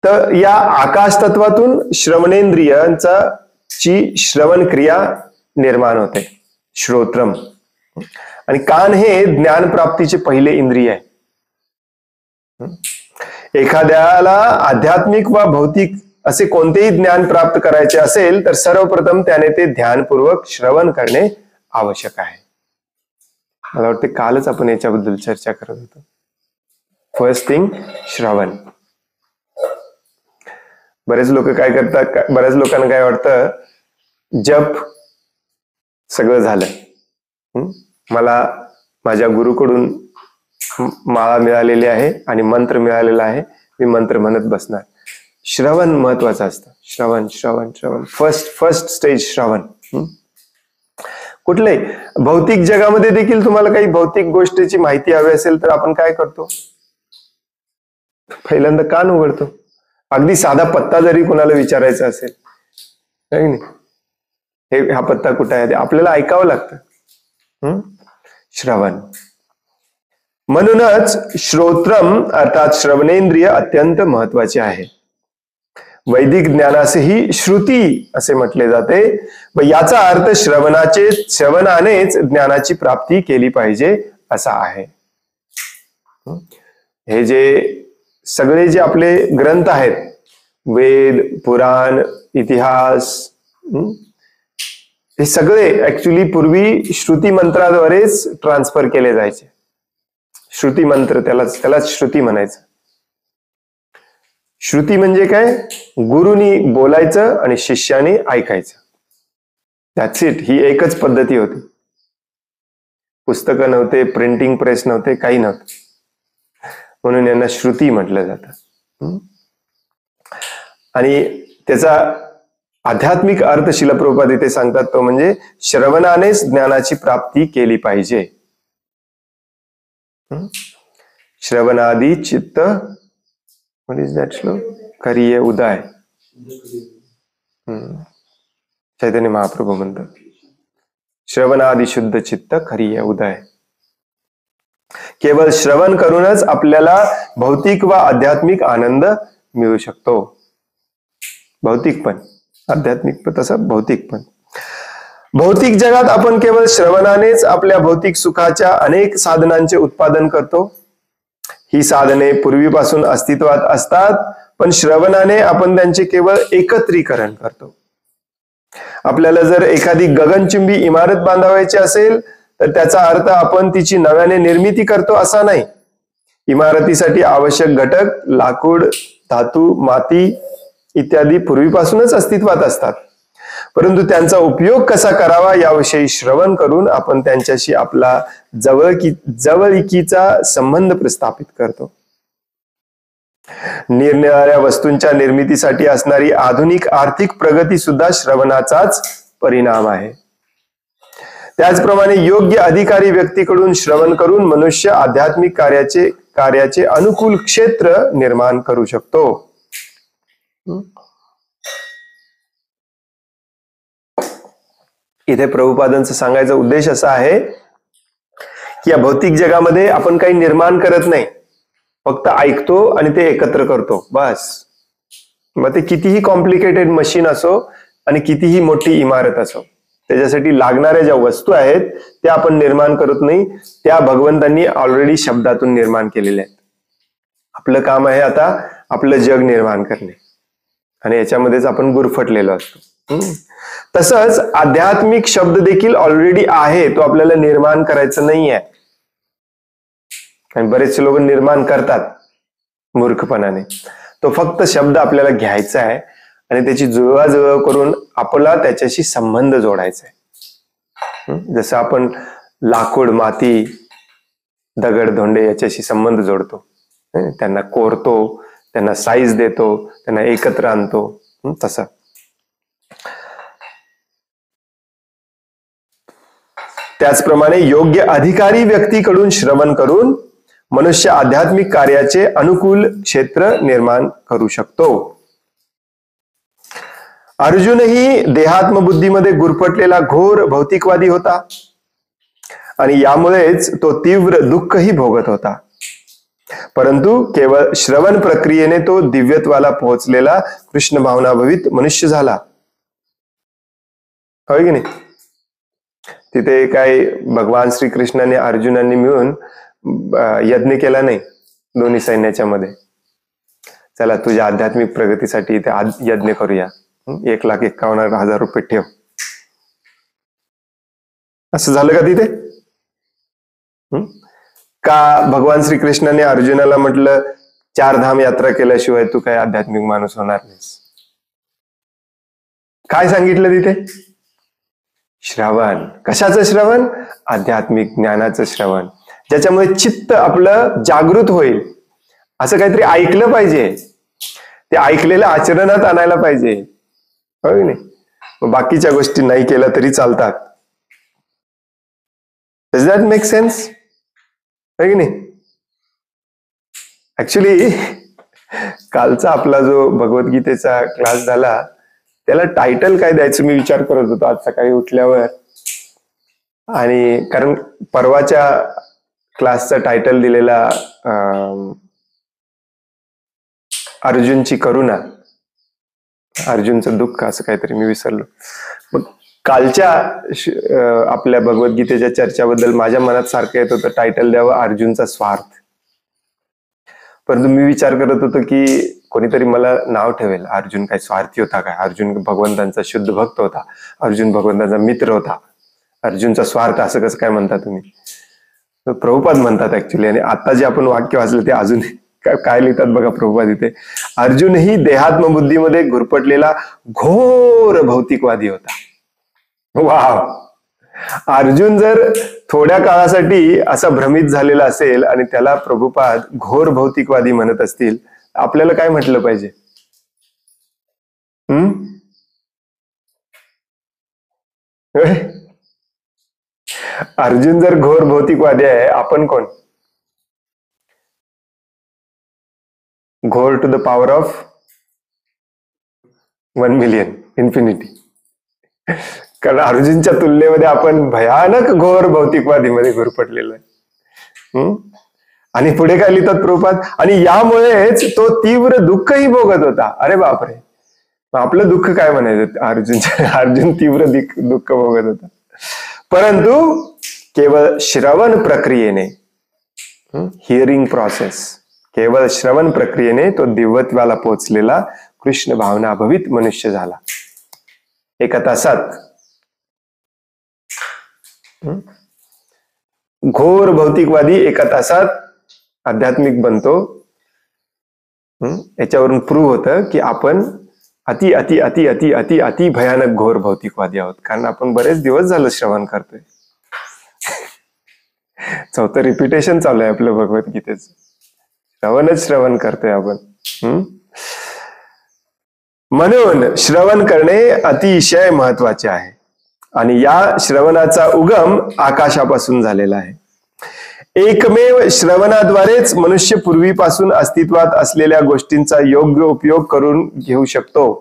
तर या आकाश तत्वातून श्रवणेंद्रियांचा ची श्रवण क्रिया निर्माण होते, श्रोत्रम. आणि कान हे ज्ञान प्राप्तीचे पहिले इंद्रिय आहे. एखाद्याला आध्यात्मिक व भौतिक असे कोणतेही ज्ञान प्राप्त करायचे असेल तर सर्वप्रथम त्याने ते ध्यानपूर्वक श्रवण करणे आवश्यक आहे. मला वाटते कालच आपण याच्याबद्दल चर्चा करत होतो. फर्स्ट थिंग श्रवण. बरेच लोक काय करतात, बऱ्याच लोकांना काय वाटतं जप सगळं झालं. मला माझ्या गुरुकडून माळा मिळालेली आहे आणि मंत्र मिळालेला आहे, मी मंत्र म्हणत बसणार. श्रवण महत्वाचं असतं. श्रवण श्रवण श्रवण, फर्स्ट स्टेज श्रवण. कुठले भौतिक जगामध्ये देखील तुम्हाला काही भौतिक गोष्टीची माहिती हवी असेल तर आपण काय करतो? पहिल्यांदा कान उघडतो. अगदी साधा पत्ता जरी कुणाला विचारायचा असेल, नाही, हे हा पत्ता कुठे आहे ते आपल्याला ऐकावं लागतं. श्रवण. म्हणूनच श्रोत्रम अर्थात श्रवणेंद्रिय अत्यंत महत्वाचे आहे. वैदिक ज्ञानासही श्रुती असे म्हटले जाते व याचा अर्थ श्रवणानेच ज्ञानाची प्राप्ती केली पाहिजे असा आहे. हे जे सगळे जे आपले ग्रंथ आहेत, वेद, पुराण, इतिहास, हे सगळे ऍक्च्युली पूर्वी श्रुती मंत्राद्वारेच ट्रान्सफर केले जायचे. श्रुती मंत्र, त्यालाच श्रुती म्हणायचं. श्रुती म्हणजे काय? गुरुनी बोलायचं आणि शिष्याने ऐकायचं. That's it. ही एकच पद्धती होती. पुस्तकं नव्हते, प्रिंटिंग प्रेस नव्हते, काही नव्हतं, म्हणून यांना श्रुती म्हटलं जातं. आणि त्याचा आध्यात्मिक अर्थ श्रील प्रभुपाद इथे सांगतात, तो म्हणजे श्रवणानेच ज्ञानाची प्राप्ती केली पाहिजे. श्रवणादी चित्त, व्हॉट इज दॅट श्लोक? करिये उदय. चैतन्य महाप्रभू म्हणतात, श्रवणादी शुद्ध चित्त करिये उदय. केवळ श्रवण करूनच आपल्याला भौतिक व आध्यात्मिक आनंद मिळू शकतो. भौतिक पण, आध्यात्मिक पण तसं भौतिक पण. भौतिक जगात आपण केवळ श्रवणानेच आपल्या भौतिक सुखाच्या अनेक साधनांचे उत्पादन करतो. ही साधने पूर्वीपासून अस्तित्वात असतात, पण श्रवणाने आपण त्यांचे केवळ एकत्रीकरण करतो. आपल्याला जर एखादी गगनचुंबी इमारत बांधावायची असेल तर त्याचा अर्थ आपण तिची नव्याने निर्मिती करतो असा नाही. इमारतीसाठी आवश्यक घटक लाकूड, धातू, माती इत्यादी पूर्वीपासूनच अस्तित्वात असतात, परंतु त्यांचा उपयोग कसा करावा याविषयी श्रवण करून आपण त्यांच्याशी आपला जवळीकीचा संबंध प्रस्थापित करतो. निरनिराळ्या वस्तूंच्या निर्मितीसाठी असणारी आधुनिक आर्थिक प्रगती सुद्धा श्रवणाचाच परिणाम आहे. त्याचप्रमाणे योग्य अधिकारी व्यक्तीकडून श्रवण करून मनुष्य आध्यात्मिक कार्याचे अनुकूल क्षेत्र निर्माण करू शकतो. इथे प्रभुपादांचा सांगायचा उद्देश असा आहे की या भौतिक जगामध्ये आपण काही निर्माण करत नाही, फक्त ऐकतो आणि ते एकत्र करतो, बस. मग ते कितीही कॉम्प्लिकेटेड मशीन असो आणि कितीही मोठी इमारत असो, त्याच्यासाठी लागणाऱ्या ज्या वस्तू आहेत त्या आपण निर्माण करत नाही, त्या भगवंतांनी ऑलरेडी शब्दातून निर्माण केलेल्या आहेत. आपलं काम आहे आता आपलं जग निर्माण करणे, आणि याच्यामध्येच आपण गुरफटलेलो असतो. तसंच आध्यात्मिक शब्द देखील ऑलरेडी आहे, तो आपल्याला निर्माण करायचा नाहीये. आणि बरेचसे लोक निर्माण करतात मूर्खपणाने. तो फक्त शब्द आपल्याला घ्यायचा आहे आणि त्याची जुळवाजुळव करून आपला त्याच्याशी संबंध जोडायचा आहे. जसं आपण लाकूड, माती, दगड, धोंडे याच्याशी संबंध जोडतो, त्यांना कोरतो, त्यांना साईज देतो, त्यांना एकत्र आणतो, तसं. त्याचप्रमाणे योग्य अधिकारी व्यक्तीकडून श्रवण करून मनुष्य आध्यात्मिक कार्याचे अनुकूल क्षेत्र निर्माण करू शकतो. अर्जुनही देहात्मबुद्धीमध्ये गुरफटलेला घोर भौतिकवादी होता आणि यामुळेच तो तीव्र दुःखही भोगत होता. परंतु केवळ श्रवण प्रक्रियेने तो दिव्यत्वाला पोहोचलेला कृष्ण भावनाभवित मनुष्य झाला. होय की नाही? तिथे काय भगवान श्रीकृष्णाने अर्जुनांनी मिळून यज्ञ केला नाही दोन्ही सैन्याच्या मध्ये, चला तुझ्या आध्यात्मिक प्रगतीसाठी इथे यज्ञ करूया, 1,51,000 रुपये ठेव, असं झालं का तिथे? का भगवान श्रीकृष्णाने अर्जुनाला म्हटलं 4 धाम यात्रा केल्याशिवाय तू काय आध्यात्मिक माणूस होणार नाहीस? काय सांगितलं तिथे? श्रवण. कशाचं श्रवण? आध्यात्मिक ज्ञानाचं श्रवण, ज्याच्यामुळे चित्त आपलं जागृत होईल. असं काहीतरी ऐकलं पाहिजे, ते ऐकलेलं आचरणात आणायला पाहिजे, हो की नाही? मग बाकीच्या गोष्टी नाही केल्या तरी चालतात. Does that make sense? हो की नाही? ऍक्च्युली कालचा आपला जो भगवद्गीतेचा क्लास झाला, त्याला टायटल काय द्यायचं मी विचार करत होतो आज सकाळी उठल्यावर. आणि कारण परवाच्या क्लासचा टायटल दिलेला अर्जुनची करुणा, अर्जुनचं दुःख, असं काहीतरी मी विसरलो. मग कालच्या आपल्या भगवद्गीतेच्या चर्चाबद्दल माझ्या मनात सारखं येत होतं टायटल द्यावं अर्जुनचा स्वार्थ. परंतु मी विचार करत होतो की कोणीतरी मला नाव ठेवेल, अर्जुन काय स्वार्थी होता काय? अर्जुन भगवंतांचा शुद्ध भक्त होता, अर्जुन भगवंतांचा मित्र होता, अर्जुनचा स्वार्थ असं कसं काय म्हणता तुम्ही? प्रभुपाद म्हणतात ऍक्च्युली. आणि आता जे आपण वाक्य वाचलं ते अजून काय लिहितात बघा प्रभुपाद इथे. अर्जुनही देहात्मबुद्धीमध्ये घुरपटलेला घोर भौतिकवादी होता. वाव! अर्जुन जर थोड्या काळासाठी असा भ्रमित झालेला असेल आणि त्याला प्रभुपाद घोर भौतिकवादी म्हणत असतील, आपल्याला काय म्हटलं पाहिजे? अर्जुन जर घोर भौतिकवादी आहे, आपण कोण? घोर to the power of 1,000,000 infinity. कारण अर्जुनच्या तुलनेमध्ये आपण भयानक घोर भौतिकवादीमध्ये घुरपटलेलो आहे. आणि पुढे काय लिहितात प्रभुपाद? आणि यामुळेच तो तीव्र दुःखही भोगत होता. अरे बापरे, आपलं दुःख काय म्हणायचं? अर्जुन तीव्र दुःख भोगत होता, परंतु केवळ श्रवण प्रक्रियेने, हिअरिंग प्रोसेस, केवळ श्रवण प्रक्रियेने तो दिव्यत्वाला पोचलेला कृष्ण भावना भवित मनुष्य झाला. एका तासात घोर भौतिकवादी एका तासात आध्यात्मिक बनतो. याच्यावरून प्रूव्ह होतं की आपण अति अति अति अति अति अति भयानक घोर भौतिकवादी आहोत. कारण आपण बरेच दिवस झालं श्रवण करतोय. चौथं रिपिटेशन चालू आहे आपलं भगवद्गीतेचं. श्रवण करतोय आपण. म्हणून श्रवण करणे अतिशय महत्वाचे आहे. आणि या श्रवणाचा उगम आकाशापासून झालेला आहे. एकमेव श्रवणाद्वारेच मनुष्य पूर्वीपासून अस्तित्वात असलेल्या गोष्टींचा योग्य उपयोग करून घेऊ शकतो.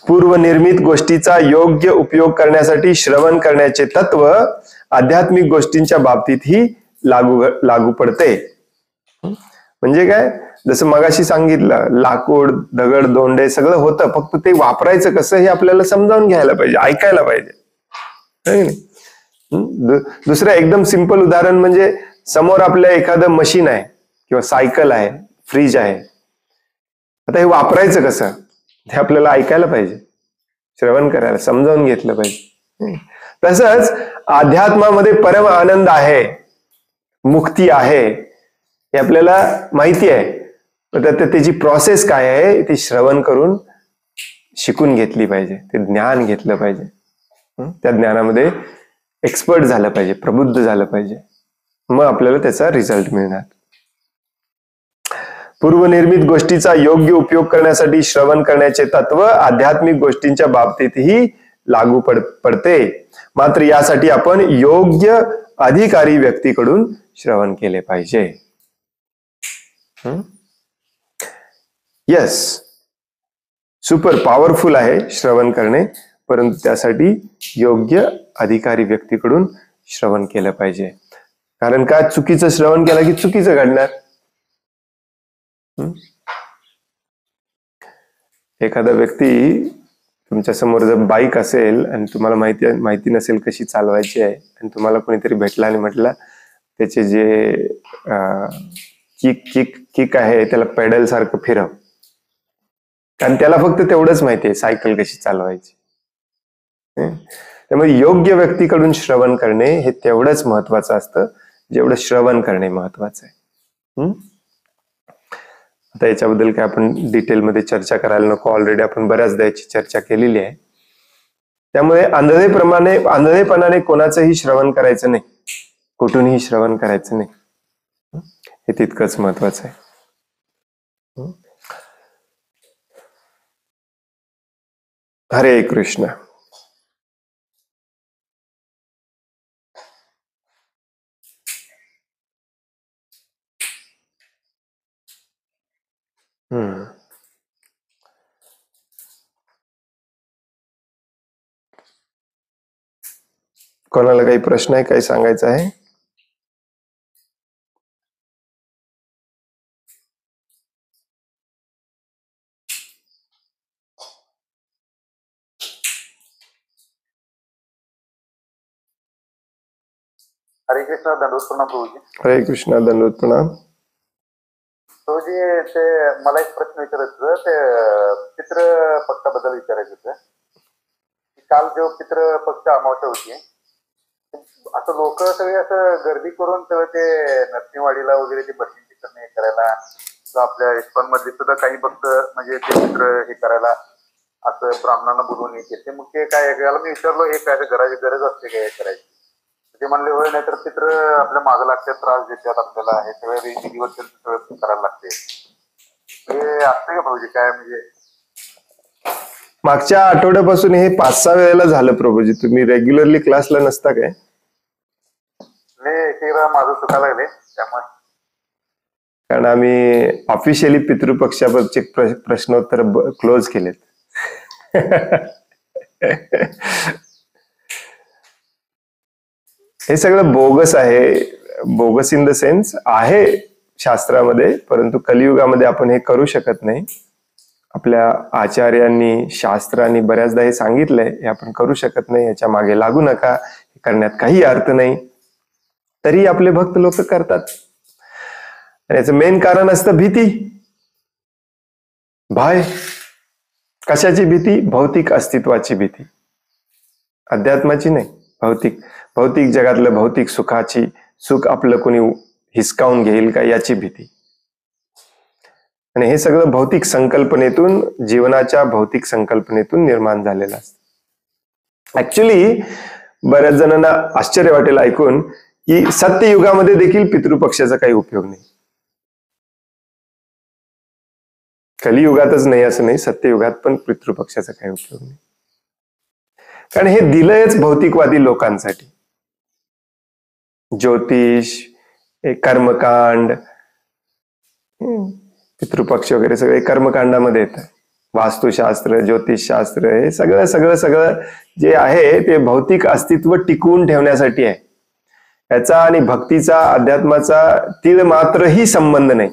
पूर्वनिर्मित गोष्टीचा योग्य उपयोग करण्यासाठी श्रवण करण्याचे तत्व आध्यात्मिक गोष्टींच्या बाबतीतही लागू पडते. म्हणजे काय? जसं मगाशी सांगितलं, लाकूड, दगड, दोंडे सगळं होतं, फक्त ते वापरायचं कसं हे आपल्याला समजावून घ्यायला पाहिजे, ऐकायला पाहिजे. दुसरं एकदम सिंपल उदाहरण म्हणजे समोर आपल्या एखादं मशीन आहे किंवा सायकल आहे, फ्रीज आहे. आता हे वापरायचं कसं हे आपल्याला ऐकायला पाहिजे, श्रवण करायला, समजावून घेतलं पाहिजे. तसंच अध्यात्मामध्ये परम आनंद आहे, मुक्ती आहे, हे आपल्याला माहिती आहे. त्याची प्रोसेस काय आहे ती श्रवण करून शिकून घेतली पाहिजे, ते ज्ञान घेतलं पाहिजे, त्या ज्ञानामध्ये एक्सपर्ट झालं पाहिजे, प्रबुद्ध झालं पाहिजे, मग आपल्याला त्याचा रिझल्ट मिळणार. पूर्वनिर्मित गोष्टीचा योग्य उपयोग करण्यासाठी श्रवण करण्याचे तत्व आध्यात्मिक गोष्टींच्या बाबतीतही लागू पडते. मात्र यासाठी आपण योग्य अधिकारी व्यक्तीकडून श्रवण केले पाहिजे. येस, सुपर पॉवरफुल आहे श्रवण करणे, परंतु त्यासाठी योग्य अधिकारी व्यक्तीकडून श्रवण केलं पाहिजे. कारण काय? चुकीचं श्रवण केलं की चुकीचं घडणार. एखादा व्यक्ती तुमच्या समोर जर बाईक असेल आणि तुम्हाला माहिती नसेल कशी चालवायची आहे, आणि तुम्हाला कोणीतरी भेटला आणि म्हटलं त्याचे जे किक आहे त्याला पेडल सारखं फिरव, कारण त्याला फक्त तेवढंच माहिती आहे सायकल कशी चालवायची. त्यामुळे योग्य व्यक्तीकडून श्रवण करणे हे तेवढंच महत्वाचं असतं जेवढं श्रवण करणे महत्वाचं आहे. आता याच्याबद्दल काय आपण डिटेलमध्ये चर्चा करायला नको, ऑलरेडी आपण बऱ्याचदा याची चर्चा केलेली आहे. त्यामुळे आंधळेपणाने कोणाचंही श्रवण करायचं नाही, कुठूनही श्रवण करायचं नाही. हे तितकंच महत्वाचं आहे. हरे कृष्ण. कोणाला काही प्रश्न आहे, काही सांगायचं आहे? हरे कृष्णा, दंडवत प्रणाम प्रभूजी. हरे कृष्णा, दंडवत प्रणाम. प्रभूजी, ते मला एक प्रश्न विचारायचं होतं, ते पितृ पक्षाबद्दल विचारायचं होतं. काल जो पितृ पक्ष अमावस्या होती, असं लोक सगळे असं गर्दी करून सगळं ते नरसिंहवाडीला वगैरे ते बर्फी करणे करायला, आपल्या इस्कॉन मध्ये सुद्धा काही भक्त म्हणजे ते पितृ हे करायला असं ब्राह्मणांना बोलवून हे केले. मग ते काय, याला मी विचारलो हे काय गरज असते काय करायची? ते म्हणले होय, नाहीतर पितृ आपल्या मागं लागतात, त्रास देतात आपल्याला, हे सगळं विधिवत सगळं करायला लागते. हे असते का प्रभूजी काय? म्हणजे मागच्या आठवड्यापासून हे 5-6 वेळेला झालं प्रभूजी. तुम्ही रेग्युलरली क्लासला नसता काय? नाही, माझं चुका लागले त्यामुळे. कारण आम्ही ऑफिशियली पितृपक्षावरचे प्रश्नोत्तर क्लोज केलेत. हे सगळं बोगस आहे. बोगस इन द सेन्स आहे शास्त्रामध्ये, परंतु कलियुगामध्ये आपण हे करू शकत नाही. आपल्या आचार्यांनी, शास्त्रांनी बऱ्याचदा हे सांगितलंय, हे आपण करू शकत नाही, याच्या मागे लागू नका, हे करण्यात काही अर्थ नाही. तरी आपले भक्त लोक करतात. याचं मेन कारण असतं भीती, भय. कशाची भीती? भौतिक अस्तित्वाची भीती, अध्यात्माची नाही. भौतिक जगातलं भौतिक सुख आपलं कोणी हिसकावून घेईल का याची भीती. आणि हे सगळं भौतिक संकल्पनेतून, जीवनाच्या भौतिक संकल्पनेतून निर्माण झालेलं असतं. ऍक्च्युली बऱ्याच जणांना आश्चर्य वाटेल ऐकून की सत्ययुगामध्ये देखील पितृपक्षाचा काही उपयोग नाही. कलियुगातच नाही असं नाही, सत्ययुगात पण पितृपक्षाचा काही उपयोग नाही. कारण हे दिलंयच भौतिकवादी लोकांसाठी. ज्योतिष, कर्मकांड, पितृपक्ष वगैरे सगळे कर्मकांडामध्ये येतात. वास्तुशास्त्र, ज्योतिषशास्त्र, हे सगळं जे आहे ते भौतिक अस्तित्व टिकवून ठेवण्यासाठी आहे. याचा आणि भक्तीचा, अध्यात्माचा तीळ मात्रही संबंध नाही.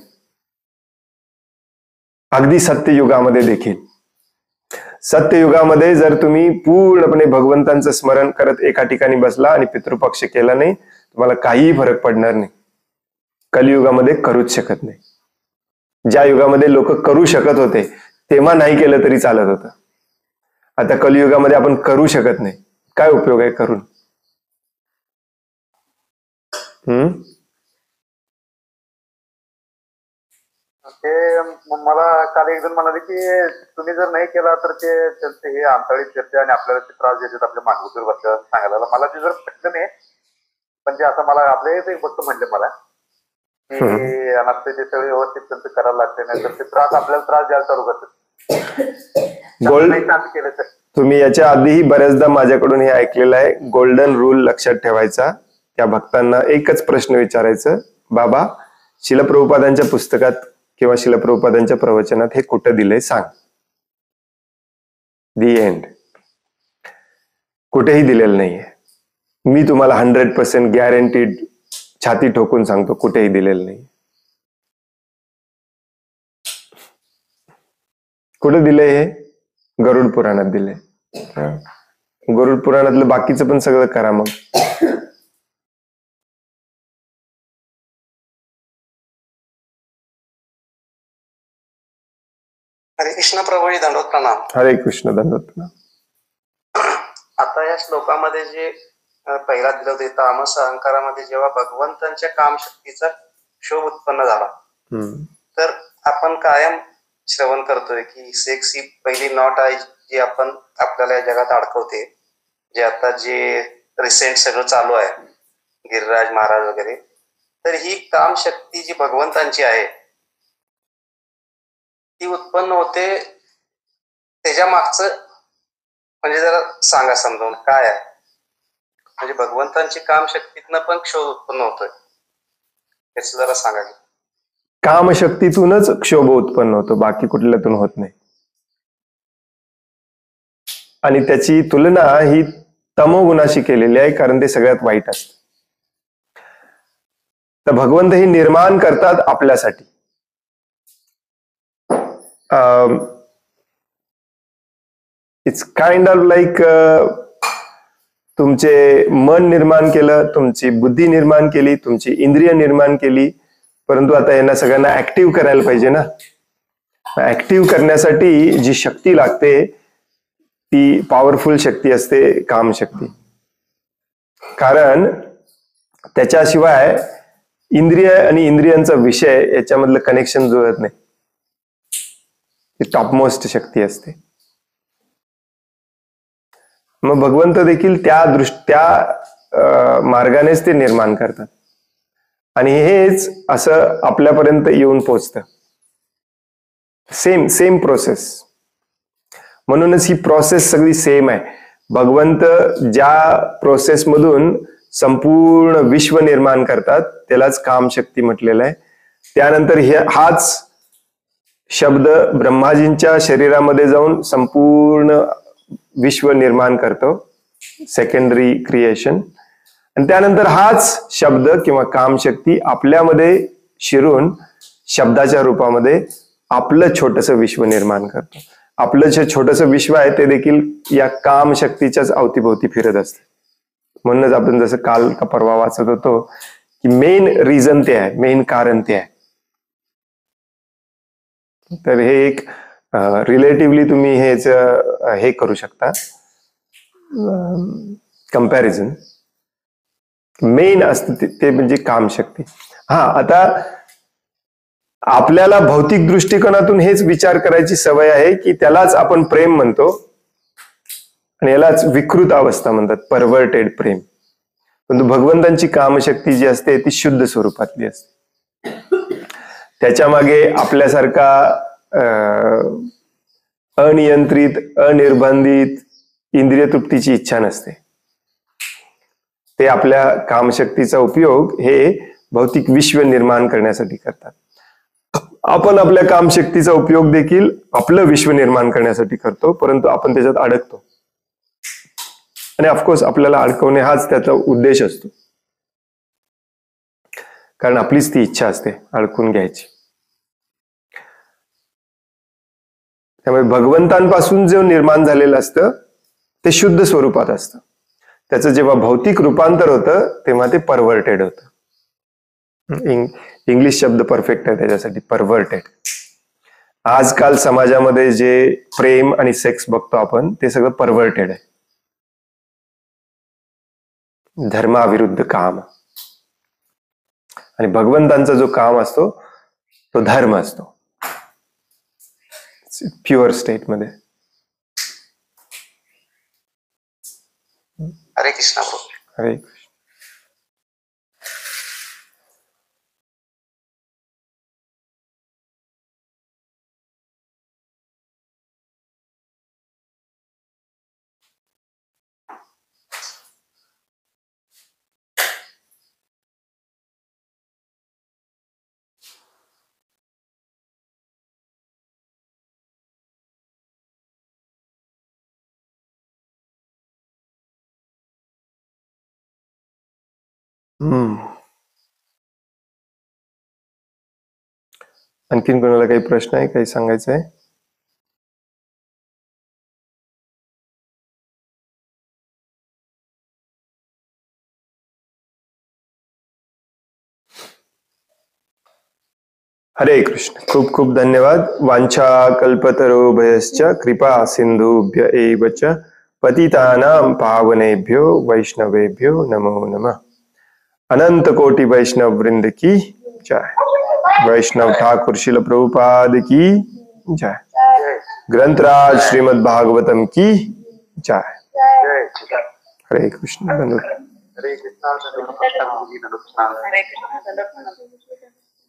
अगदी सत्ययुगामध्ये देखील. सत्ययुगामध्ये जर तुम्ही पूर्णपणे भगवंतांचं स्मरण करत एका ठिकाणी बसला आणि पितृपक्ष केला नाही, तुम्हाला काहीही फरक पडणार नाही. कलियुगामध्ये करूच शकत नाही. ज्या युगामध्ये लोक करू शकत होते तेव्हा नाही केलं तरी चालत होतं. आता कलियुगामध्ये आपण करू शकत नाही, काय उपयोग आहे करून? ते मला काल एक जण म्हणाले की तुम्ही जर नाही केला तर ते त्यांचे हे आंतळी चर्चा आणि आपल्याला ते त्रास देतात आपल्या मांडगुटीवर बसल्यावर सांगायला. मला ते जर पटलं नाही, पण ते असं मला आपले फक्त म्हणले मला की अनाथ ते सगळे व्यवस्थित त्यांचं करायला लागते, नाही तर ते त्रास आपल्याला त्रास द्यायला चालू करतात केलं तर. तुम्ही याच्या आधीही बऱ्याचदा माझ्याकडून हे ऐकलेलं आहे. गोल्डन रूल लक्षात ठेवायचा. त्या भक्तांना एकच प्रश्न विचारायचं, बाबा शिल प्रभुपादांच्या पुस्तकात किंवा शिल प्रभुपादांच्या प्रवचनात हे कुठं दिलंय सांग. दी एंड. कुठेही दिलेलं नाहीये. मी तुम्हाला 100% गॅरंटीड छाती ठोकून सांगतो, कुठेही दिलेलं नाही. कुठे दिलंय हे? गरुड पुराणात दिलंय. गरुड पुराणातलं बाकीचं पण सगळं करा मग. हरे कृष्ण प्रभूजी, दंडवत प्रणाम. हरे कृष्ण, दंडवत प्रणाम. आता या श्लोकामध्ये जे पहिला दिलं होते, तामस अहंकारामध्ये जेव्हा भगवंतांच्या कामशक्तीचा क्षोभ उत्पन्न झाला, तर आपण कायम श्रवण करतोय की सेक्स ही पहिली नॉट आहे जी आपण आपल्याला या जगात अडकवते. जे आता जे रिसेंट सगळं चालू आहे, गिरिराज महाराज वगैरे, तर ही काम शक्ती जी भगवंतांची आहे ती उत्पन्न होते, त्याच्या मागचं म्हणजे जरा सांगा समजावून काय आहे. म्हणजे भगवंतांची काम शक्तीतनं पण क्षोभ उत्पन्न होतोय, याच जरा सांगा. कामशक्तीतूनच क्षोभ उत्पन्न होतो, बाकी कुठल्यातून होत नाही. आणि त्याची तुलना ही तमोगुणाशी केलेली आहे, कारण ते सगळ्यात वाईट असतं. तर भगवंत हे निर्माण करतात आपल्यासाठी. इट्स काइंड ऑफ लाईक तुमचे मन निर्माण केलं, तुमची बुद्धी निर्माण केली, तुमची इंद्रिय निर्माण केली, परंतु आता यांना सगळ्यांना ऍक्टिव्ह करायला पाहिजे ना. ऍक्टिव्ह करण्यासाठी जी शक्ती लागते ती पॉवरफुल शक्ती असते, कामशक्ती. कारण त्याच्याशिवाय इंद्रिय आणि इंद्रियांचा विषय याच्यामधलं कनेक्शन जुळत नाही. ती टॉपमोस्ट शक्ती असते. मग भगवंत देखील त्या मार्गानेच ते निर्माण करतात. आणि हेच असं आपल्यापर्यंत येऊन पोचतं. Same process. म्हणूनच ही प्रोसेस सगळी सेम आहे. भगवंत ज्या प्रोसेसमधून संपूर्ण विश्व निर्माण करतात त्यालाच कामशक्ती म्हटलेलं आहे. त्यानंतर हाच शब्द ब्रह्माजींच्या शरीरामध्ये जाऊन संपूर्ण विश्व निर्माण करतो, सेकंडरी क्रिएशन. आणि त्यानंतर हाच शब्द किंवा कामशक्ती आपल्यामध्ये शिरून शब्दाच्या रूपामध्ये आपलं छोटस विश्व निर्माण करतो. आपलं जे छोटस विश्व आहे ते देखील या कामशक्तीच्याच अवतीभोवती फिरत असते. म्हणूनच आपण जसं काल का परवा वाचत होतो की मेन रिझन ते आहे, मेन कारण ते आहे. तर हे एक रिलेटिव्हली तुम्ही हे करू शकता कंपॅरिझन. मेन असतं ते म्हणजे कामशक्ती. आता आपल्याला भौतिक दृष्टिकोनातून हेच विचार करायची सवय आहे की त्यालाच आपण प्रेम म्हणतो आणि यालाच विकृत अवस्था म्हणतात, परवर्टेड प्रेम. परंतु भगवंतांची कामशक्ती जी असते ती शुद्ध स्वरूपातली असते. त्याच्या मागे आपल्यासारखा अनियंत्रित, अनिर्बंधित इंद्रिय तृप्तीची इच्छा नसते. ते आपल्या कामशक्तीचा उपयोग हे भौतिक विश्व निर्माण करण्यासाठी करतात. आपण आपल्या कामशक्तीचा उपयोग देखील आपलं विश्व निर्माण करण्यासाठी करतो, परंतु आपण त्याच्यात अडकतो. आणि ऑफकोर्स आपल्याला अडकवणे हाच त्याचा उद्देश असतो, कारण आपलीच ती इच्छा असते अडकून घ्यायची. त्यामुळे भगवंतांपासून जे निर्माण झालेलं असतं ते शुद्ध स्वरूपात असतं. त्याचं जेव्हा भौतिक रूपांतर होतं तेव्हा ते परवर्टेड होतं. इंग्लिश शब्द परफेक्ट आहे त्याच्यासाठी, परवर्टेड. आजकाल समाजामध्ये जे प्रेम आणि सेक्स बघतो आपण ते सगळं परवर्टेड आहे. धर्माविरुद्ध काम. आणि भगवंतांचा जो काम असतो तो धर्म असतो, प्युअर स्टेट मध्ये. हरे कृष्णा प्रभू. हरे कृष्ण. आणखीन कोणाला काही प्रश्न आहे, काही सांगायचं आहे? हरे कृष्ण. खूप खूप धन्यवाद. वांछा कल्पतरुभयश्च कृपा सिंधुभ्य एव च पतितानां पावनेभ्यो वैष्णवेभ्यो नमो नमः. अनंत कोटि वैष्णव वृंद की जय. वैष्णव ठाकुर शिल प्रभुपाद की जय. ग्रंथराज श्रीमद् भागवतम की जय. हरे कृष्ण धन्यवाद. हरे कृष्णा धन्यवाद. हरे कृष्ण दंडवत प्रणाम.